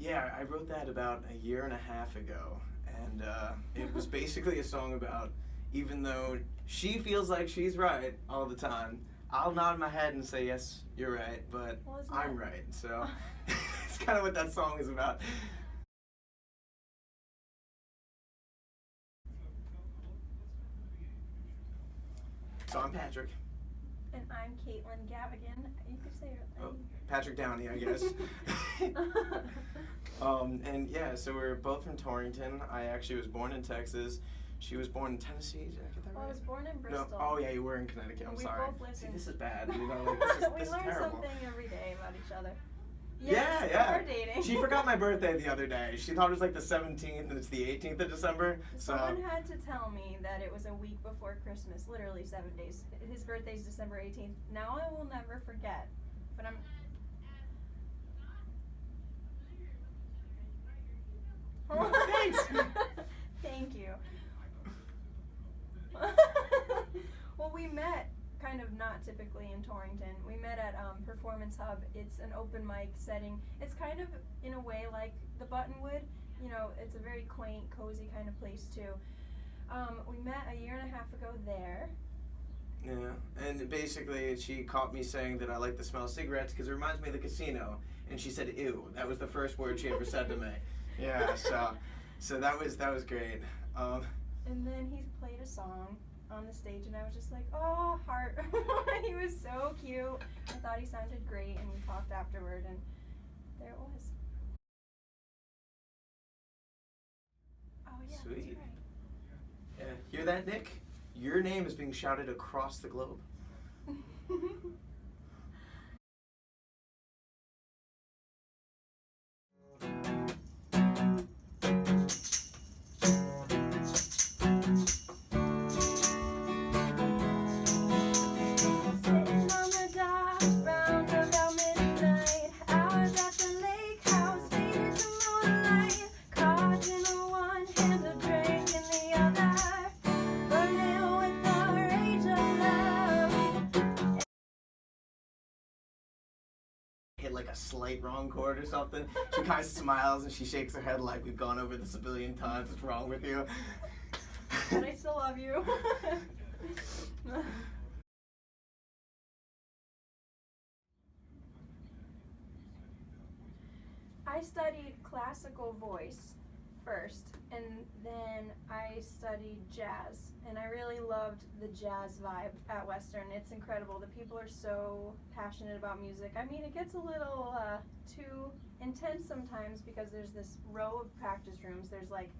Yeah, I wrote that about a year and a half ago, and it was basically a song about even though she feels like she's right all the time, I'll nod my head and say, yes, you're right, but I'm right. So it's kind of what that song is about. So I'm Patrick. And I'm Caitlin Gavigan. You could say it. Oh, Patrick Downey, I guess. And yeah, so we're both from Torrington. I actually was born in Texas. She was born in Tennessee. Did I get that right? I was born in Bristol. No. Oh yeah, you were in Connecticut. I'm sorry. We both lived in. This is bad. You know, like, this we is learn terrible. something every day about each other. Yeah, Yes, yeah. we're dating. She forgot my birthday the other day. She thought it was like the 17th, and it's the 18th of December. Someone had to tell me that it was a week before Christmas, literally 7 days. His birthday's December 18th. Now I will never forget. But I'm. Thanks. Thank you. Well, we met kind of not typically in Torrington. We met at Performance Hub. It's an open mic setting. It's kind of in a way like the Buttonwood. You know, it's a very quaint, cozy kind of place too. We met a year and a half ago there. Yeah, and basically she caught me saying that I like the smell of cigarettes because it reminds me of the casino, and she said ew. That was the first word she ever said to me. Yeah, so that was great. And then he played a song on the stage, and I was just like, oh, heart. He was so cute. I thought he sounded great, and we talked afterward, and there it was. Oh yeah, Sweet. that's right. Yeah, hear that, Nick? Your name is being shouted across the globe. Hit like a slight wrong chord or something. She kind of smiles and she shakes her head like we've gone over this a billion times. What's wrong with you? But I still love you. I studied classical voice first, and then I studied jazz, and I really loved the jazz vibe at Western. It's incredible. The people are so passionate about music. I mean, it gets a little too intense sometimes because there's this row of practice rooms. There's like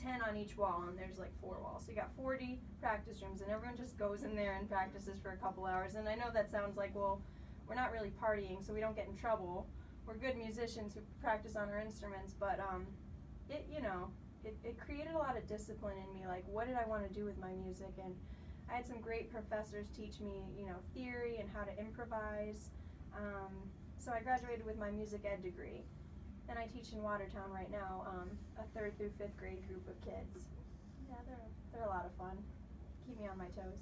10 on each wall, and there's like 4 walls. So you got 40 practice rooms, and everyone just goes in there and practices for a couple hours. And I know that sounds like, well, we're not really partying, so we don't get in trouble. We're good musicians who practice on our instruments, but it created a lot of discipline in me. Like, what did I want to do with my music? And I had some great professors teach me, theory and how to improvise. So I graduated with my music ed degree, and I teach in Watertown right now, a 3rd through 5th grade group of kids. Yeah, they're a lot of fun. Keep me on my toes.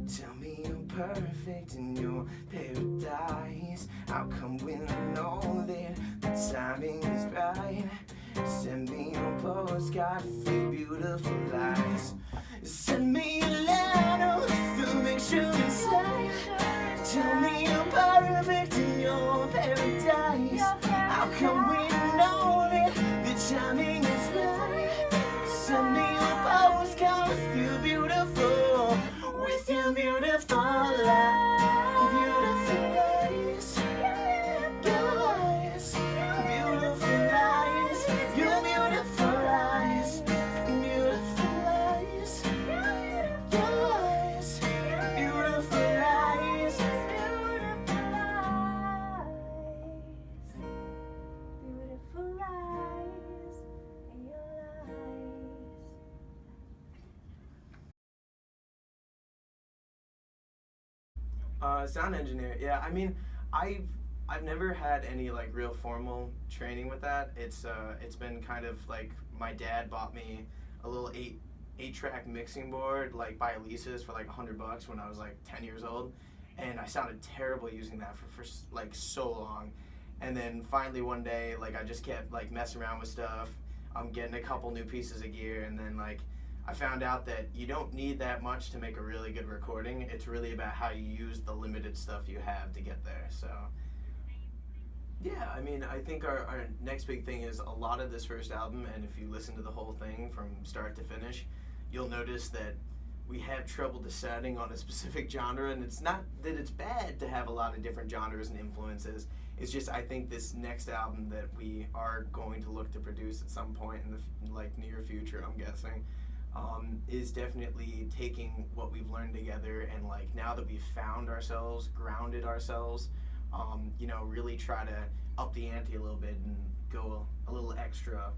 Tell me you're perfect in your paradise. How come when I know that the timing is right? Send me your postcard with your beautiful lies. Send me a letter with a picture inside. Tell me you're perfect in your paradise. How come we know that the timing is right? Send me your postcard with your beautiful, with your beautiful lies, beautiful eyes, your eyes, beautiful eyes, your beautiful eyes, beautiful eyes, your eyes, beautiful eyes, beautiful eyes, beautiful eyes, your eyes. Sound engineer. Yeah, I mean, I've never had any like real formal training with that. It's been kind of like my dad bought me a little 8-track mixing board like by Elisa's for like $100 when I was like 10 years old, and I sounded terrible using that for like so long. And then finally one day, like I just kept like messing around with stuff. I'm getting a couple new pieces of gear, and then like I found out that you don't need that much to make a really good recording. It's really about how you use the limited stuff you have to get there. So yeah, I mean, I think our next big thing is a lot of this first album, and if you listen to the whole thing from start to finish, you'll notice that we have trouble deciding on a specific genre, and it's not that it's bad to have a lot of different genres and influences. It's just I think this next album that we are going to look to produce at some point in the like near future, I'm guessing, is definitely taking what we've learned together, and like now that we've found ourselves, grounded ourselves, you know, really try to up the ante a little bit and go a little extra,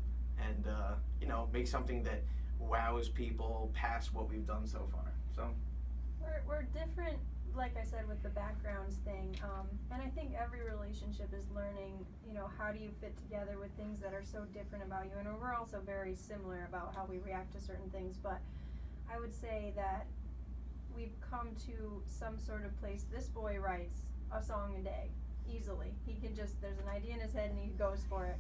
and you know, make something that wows people past what we've done so far. So we're different, like I said, with the backgrounds thing, and I think every relationship is learning, you know, how do you fit together with things that are so different about you, and we're also very similar about how we react to certain things, but I would say that we've come to some sort of place. This boy writes a song a day, easily. He can just, there's an idea in his head and he goes for it.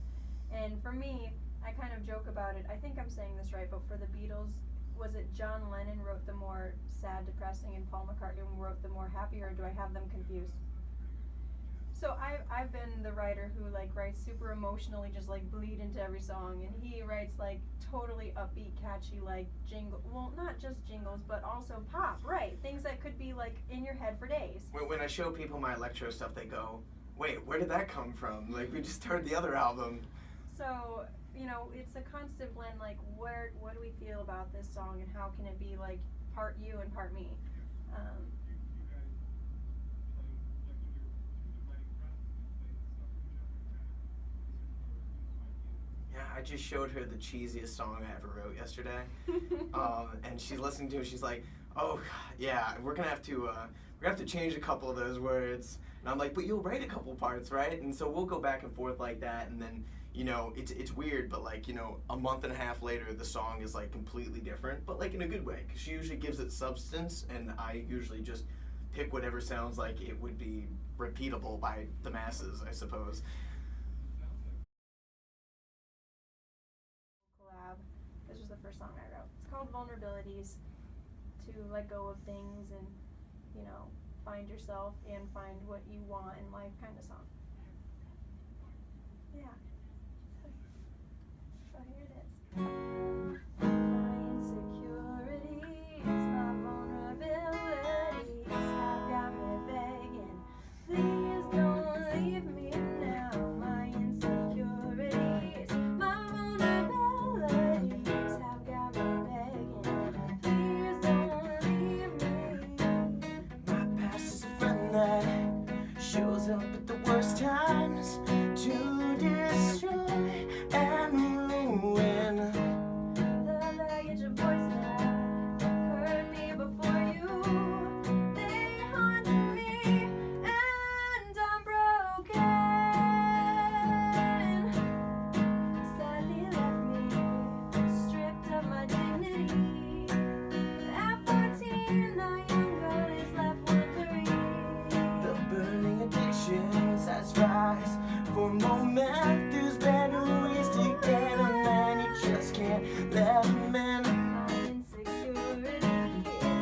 And for me, I kind of joke about it. I think I'm saying this right, but for the Beatles, was it John Lennon wrote the more sad, depressing, and Paul McCartney wrote the more happy, or do I have them confused? So I've been the writer who like writes super emotionally, just like bleed into every song, and he writes like totally upbeat, catchy, like jingle. Well, not just jingles, but also pop, right? Things that could be like in your head for days. when I show people my electro stuff, they go, "Wait, where did that come from? Like we just heard the other album." So you know, it's a constant blend. Like, what do we feel about this song, and how can it be like part you and part me? Yeah, I just showed her the cheesiest song I ever wrote yesterday, and she's listening to it. She's like, "Oh, yeah, we're gonna have to change a couple of those words." And I'm like, "But you'll write a couple parts, right?" And so we'll go back and forth like that, and then you know, it's weird, but like, you know, a month and a half later, the song is like completely different, but like in a good way, because she usually gives it substance, and I usually just pick whatever sounds like it would be repeatable by the masses, I suppose. Collab. This was the first song I wrote. It's called Vulnerabilities. To let go of things and, you know, find yourself and find what you want in life kind of song. Yeah. So here it is. My insecurities, my vulnerabilities have got me begging. Please don't leave me now. My insecurities, my vulnerabilities have got me begging. Please don't leave me. My past is a friend that shows up at the worst times to destroy and ruin. The baggage of voice that hurt me before you, they haunt me, and I'm broken. Sadly left me stripped of my dignity. At 14, a young girl is left wondering. The burning addictions that rise for a moment. There's better ways to get them, and you just can't let them in. My insecurities,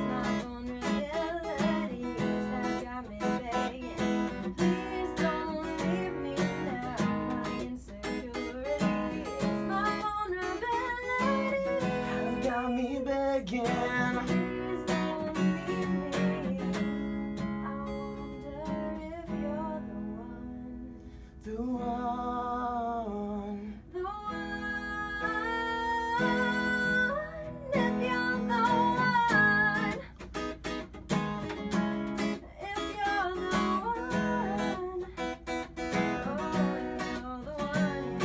my vulnerabilities that got me begging. Please don't leave me now. My insecurities, my vulnerabilities Have got me begging. please don't leave me. I wonder if you're the one. The one. The one, if you're the one, if you're the one, oh, if you're the one,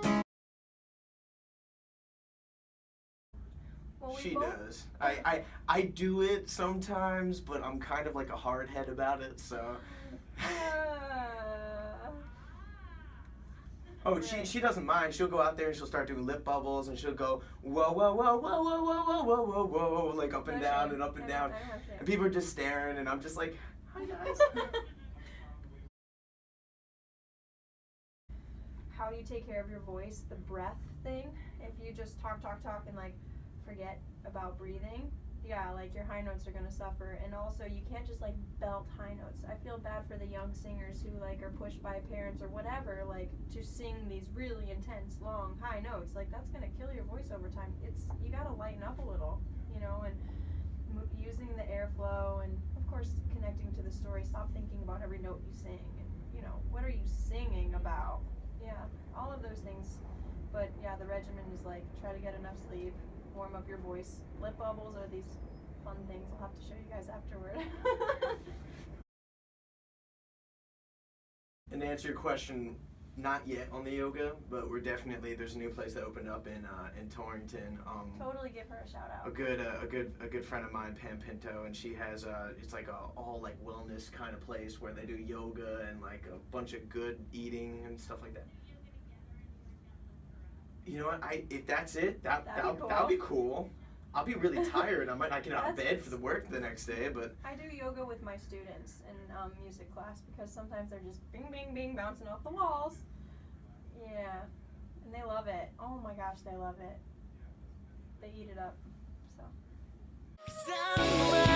yeah. Well, we She both- does. I do it sometimes, but I'm kind of like a hard head about it, so. Oh, Really? she doesn't mind. She'll go out there and she'll start doing lip bubbles and she'll go whoa whoa whoa whoa whoa whoa whoa whoa whoa whoa like up and No down shame. and up and I down, don't have shame. and people are just staring and I'm just like, hi guys. How you take care of your voice, the breath thing. If you just talk and like forget about breathing, yeah, like your high notes are gonna suffer. And also you can't just like belt high notes. I feel bad for the young singers who like are pushed by parents or whatever, like to sing these really intense, long, high notes. Like that's gonna kill your voice over time. You gotta lighten up a little, you know, and using the airflow and of course connecting to the story. Stop thinking about every note you sing and, you know, what are you singing about? Yeah, all of those things. But yeah, the regimen is like try to get enough sleep, warm up your voice. Lip bubbles are these fun things I'll have to show you guys afterward. And to answer your question, not yet on the yoga, but there's a new place that opened up in Torrington. Totally give her a shout out. A good friend of mine, Pam Pinto, and she has it's like a all like wellness kind of place where they do yoga and like a bunch of good eating and stuff like that. You know what? If that's it, that'll be cool. I'll be really tired. I might not get out of bed for the work the next day, but I do yoga with my students in music class because sometimes they're just bing, bing, bing bouncing off the walls. Yeah, and they love it. Oh my gosh, they love it. They eat it up. So.